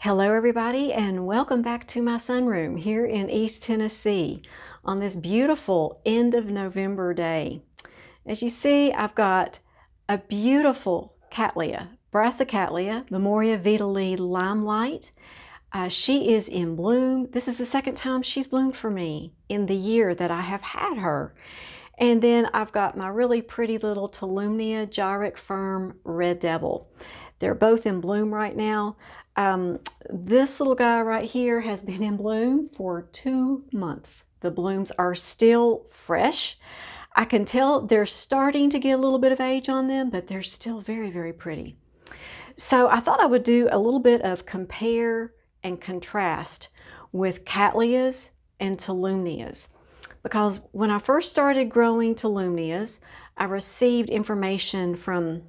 Hello everybody, and welcome back to my sunroom here in East Tennessee on this beautiful end of November day. As you see, I've got a beautiful Cattleya, Cattleya, Memoria Vitale Limelight. She is in bloom. This is the second time she's bloomed for me in the year that I have had her. And then I've got my really pretty little Tolumnia Gyric Firm Red Devil. They're both in bloom right now. This little guy right here has been in bloom for 2 months. The blooms are still fresh. I can tell they're starting to get a little bit of age on them, but they're still very, very pretty. So I thought I would do a little bit of compare and contrast with Cattleyas and Tolumnias. Because when I first started growing Tolumnias, I received information from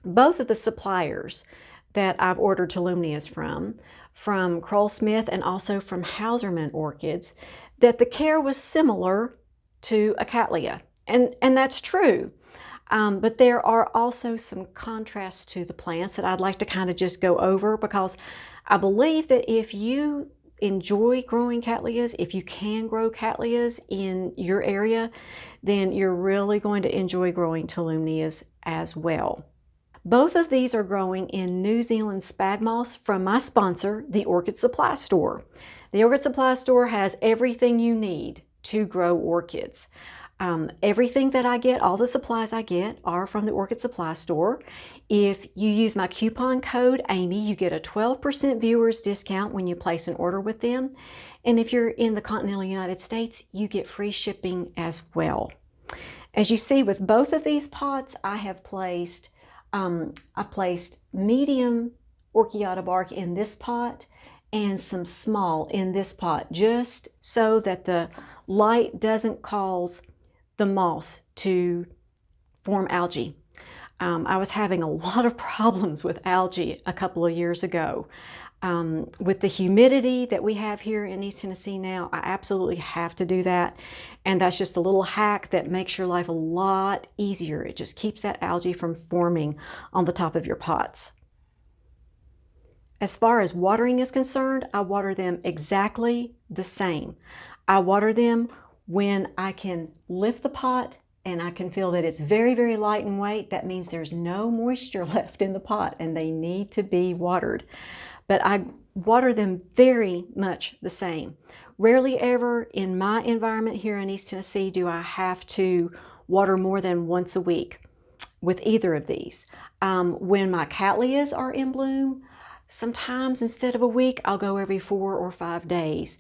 both of the suppliers that I've ordered Tolumnias from Kroll Smith and also from Hauserman Orchids, that the care was similar to a Cattleya. And that's true. But there are also some contrasts to the plants that I'd like to kind of just go over, because I believe that if you enjoy growing Cattleyas, if you can grow Cattleyas in your area, then you're really going to enjoy growing Tolumnias as well. Both of these are growing in New Zealand spag moss from my sponsor, the Orchid Supply Store. The Orchid Supply Store has everything you need to grow orchids. Everything that I get, all the supplies I get, are from the Orchid Supply Store. If you use my coupon code Amy, you get a 12% viewers discount when you place an order with them. And if you're in the continental United States, you get free shipping as well. As you see with both of these pots, I placed medium orchiata bark in this pot and some small in this pot, just so that the light doesn't cause the moss to form algae. I was having a lot of problems with algae a couple of years ago. With the humidity that we have here in East Tennessee now, I absolutely have to do that. And that's just a little hack that makes your life a lot easier. It just keeps that algae from forming on the top of your pots. As far as watering is concerned, I water them exactly the same. I water them when I can lift the pot and I can feel that it's very, very light in weight. That means there's no moisture left in the pot and they need to be watered. But I water them very much the same. Rarely ever in my environment here in East Tennessee do I have to water more than once a week with either of these. When my Cattleyas are in bloom, sometimes instead of a week, I'll go every 4 or 5 days.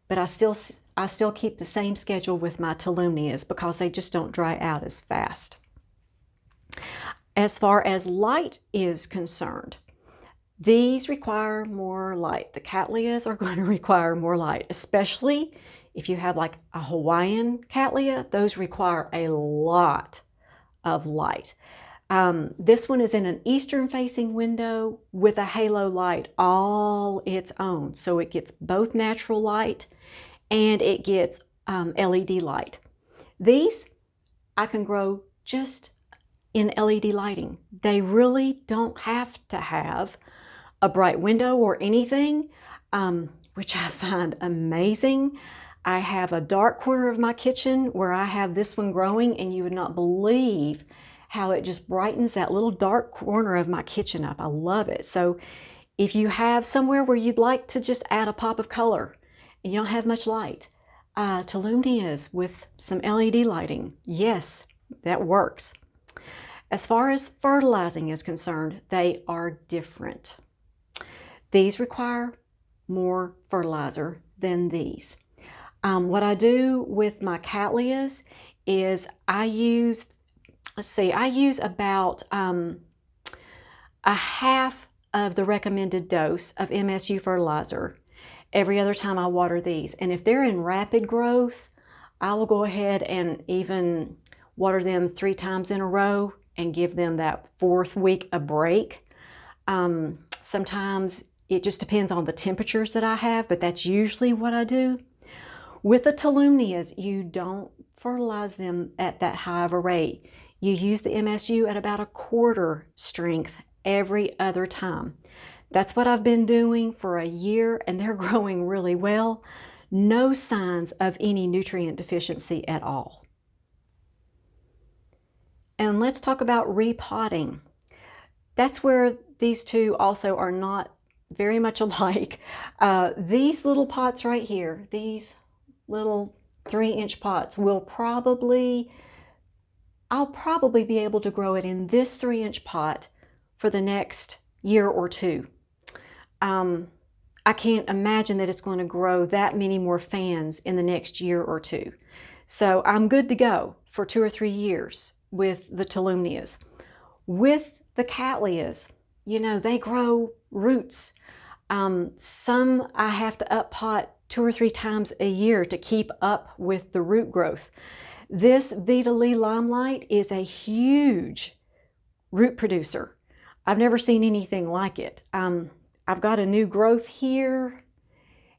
But I still keep the same schedule with my Tolumnias because they just don't dry out as fast. As far as light is concerned, these require more light. The Cattleyas are going to require more light, especially if you have like a Hawaiian Cattleya. Those require a lot of light. This one is in an eastern facing window with a halo light all its own. So it gets both natural light and it gets LED light. These I can grow just in LED lighting. They really don't have to have a bright window or anything, which I find amazing. I have a dark corner of my kitchen where I have this one growing, and you would not believe how it just brightens that little dark corner of my kitchen up. I love it. So if you have somewhere where you'd like to just add a pop of color and you don't have much light, Tolumnias with some LED lighting, yes, that works. As far as fertilizing is concerned, they are different. These require more fertilizer than these. What I do with my Cattleyas is I use about a half of the recommended dose of MSU fertilizer every other time I water these. And if they're in rapid growth, I will go ahead and even water them 3 times in a row and give them that 4th week a break. Sometimes it just depends on the temperatures that I have, but that's usually what I do. With the Tolumnias, you don't fertilize them at that high of a rate. You use the MSU at about 1/4 strength every other time. That's what I've been doing for a year, and they're growing really well. No signs of any nutrient deficiency at all. And let's talk about repotting. That's where these two also are not very much alike. These little pots right here, these little 3-inch pots, I'll probably be able to grow it in this 3-inch pot for the next year or two. I can't imagine that it's going to grow that many more fans in the next year or two. So I'm good to go for 2 or 3 years with the Tolumnias. With the Cattleyas, you know, they grow roots. Some I have to up pot 2 or 3 times a year to keep up with the root growth. This Vitaly Limelight is a huge root producer. I've never seen anything like it. I've got a new growth here,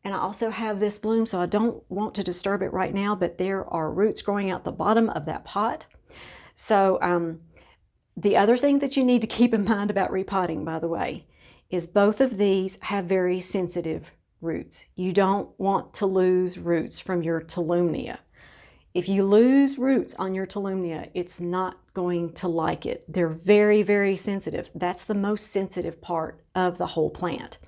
and I also have this bloom, so I don't want to disturb it right now, but there are roots growing out the bottom of that pot. So the other thing that you need to keep in mind about repotting, by the way, is both of these have very sensitive roots. You don't want to lose roots from your Tolumnia. If you lose roots on your Tolumnia, it's not going to like it. They're very, very sensitive. That's the most sensitive part of the whole plant.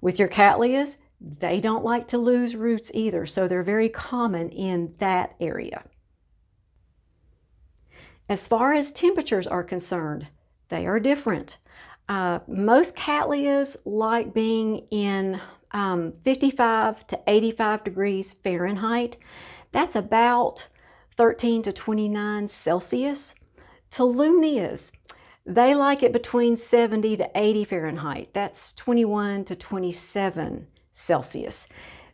With your Cattleyas, they don't like to lose roots either, so they're very common in that area. As far as temperatures are concerned, they are different. Most Cattleyas like being in 55 to 85 degrees Fahrenheit. That's about 13 to 29 Celsius. Tolumnias, they like it between 70 to 80 Fahrenheit. That's 21 to 27 Celsius.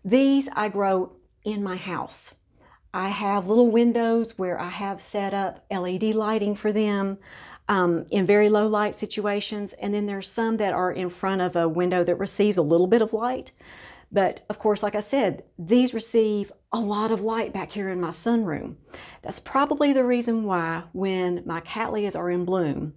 These I grow in my house. I have little windows where I have set up LED lighting for them in very low light situations. And then there's some that are in front of a window that receives a little bit of light. But of course, like I said, these receive a lot of light back here in my sunroom. That's probably the reason why when my Cattleyas are in bloom,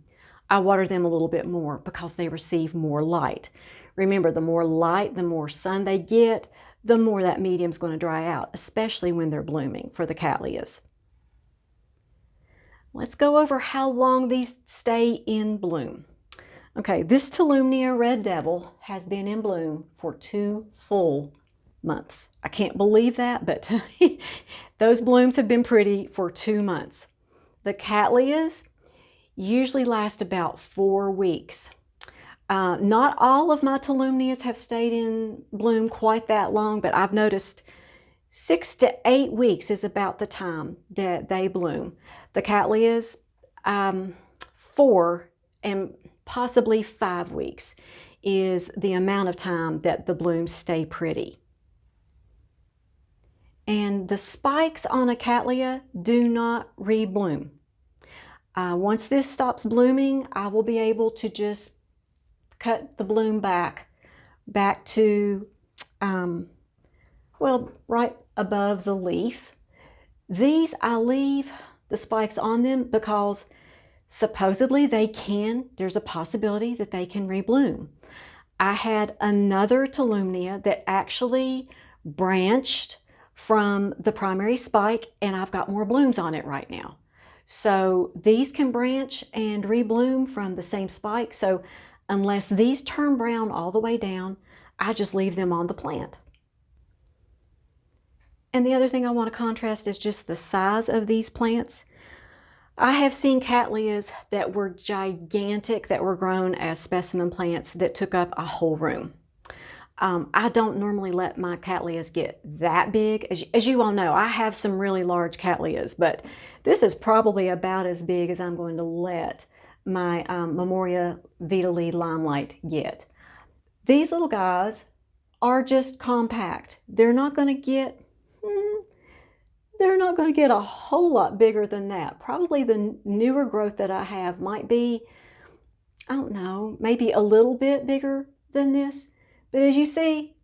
I water them a little bit more, because they receive more light. Remember, the more light, the more sun they get, the more that medium's going to dry out, especially when they're blooming for the Cattleyas. Let's go over how long these stay in bloom. Okay, this Tolumnia Red Devil has been in bloom for 2 full months. I can't believe that, but those blooms have been pretty for 2 months. The Cattleyas usually last about 4 weeks. Not all of my Tolumnias have stayed in bloom quite that long, but I've noticed 6 to 8 weeks is about the time that they bloom. The Cattleyas, 4 and possibly 5 weeks is the amount of time that the blooms stay pretty. And the spikes on a Cattleya do not rebloom. Once this stops blooming, I will be able to just cut the bloom back to, well, right above the leaf. These I leave the spikes on them because supposedly there's a possibility that they can rebloom. I had another Tolumnia that actually branched from the primary spike, and I've got more blooms on it right now. So these can branch and rebloom from the same spike. So unless these turn brown all the way down, I just leave them on the plant. And the other thing I want to contrast is just the size of these plants. I have seen Cattleyas that were gigantic, that were grown as specimen plants that took up a whole room. I don't normally let my Cattleyas get that big. As you all know, I have some really large Cattleyas, but this is probably about as big as I'm going to let my Memoria Vitaly Limelight get. These little guys are just compact. They're not going to get a whole lot bigger than that. Probably the newer growth that I have might be, I don't know, maybe a little bit bigger than this. But as you see,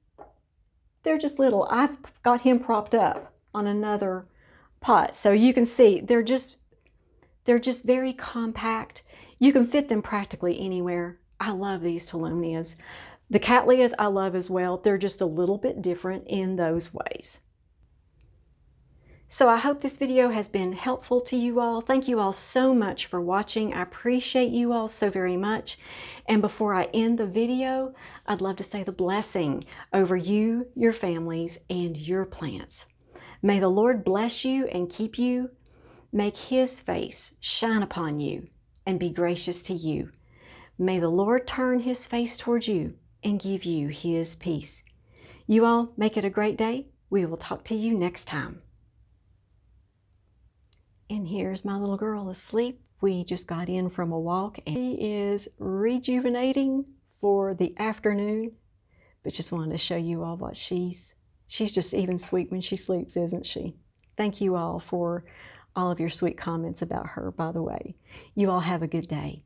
they're just little. I've got him propped up on another pot. So you can see they're just very compact. You can fit them practically anywhere. I love these Tolumnias. The Cattleyas I love as well. They're just a little bit different in those ways. So I hope this video has been helpful to you all. Thank you all so much for watching. I appreciate you all so very much. And before I end the video, I'd love to say the blessing over you, your families, and your plants. May the Lord bless you and keep you, make His face shine upon you, and be gracious to you. May the Lord turn His face towards you and give you His peace. You all make it a great day. We will talk to you next time. And here's my little girl asleep. We just got in from a walk and she is rejuvenating for the afternoon. But just wanted to show you all what she's just even sweet when she sleeps, isn't she? Thank you all for all of your sweet comments about her, by the way. You all have a good day.